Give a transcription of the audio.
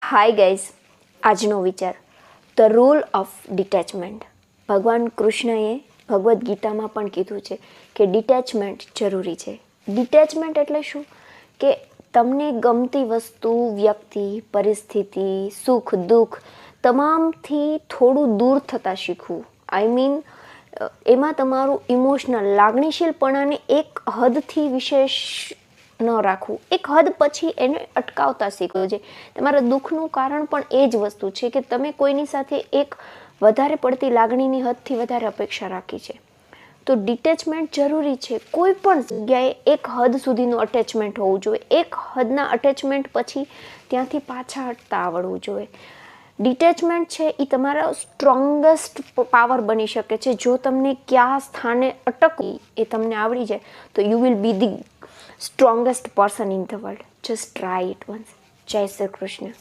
Hi guys, આજનો વિચાર the rule of detachment. ભગવાન કૃષ્ણએ ભગવદ્ ગીતામાં પણ કીધું છે કે ડિટેચમેન્ટ જરૂરી છે. ડિટેચમેન્ટ એટલે શું? કે તમને ગમતી વસ્તુ, વ્યક્તિ, પરિસ્થિતિ, સુખ દુઃખ તમામથી થોડું દૂર થતાં શીખવું. આઈ મીન એમાં તમારું ઇમોશનલ લાગણીશીલપણાને એક હદથી વિશેષ ન રાખવું, એક હદ પછી એને અટકાવતા શીખવું છે. તમારા દુઃખનું કારણ પણ એ જ વસ્તુ છે કે તમે કોઈની સાથે એક વધારે પડતી લાગણીની હદથી વધારે અપેક્ષા રાખી છે. તો ડિટેચમેન્ટ જરૂરી છે. કોઈ પણ જગ્યાએ એક હદ સુધીનું અટેચમેન્ટ હોવું જોઈએ. એક હદના અટેચમેન્ટ પછી ત્યાંથી પાછા હટતા આવડવું જોઈએ. ડિટેચમેન્ટ છે એ તમારા સ્ટ્રોંગેસ્ટ પાવર બની શકે છે. જો તમને કયા સ્થાને અટકવું એ તમને આવડી જાય તો you will be the strongest person in the world. Just try it once. જય શ્રી કૃષ્ણ.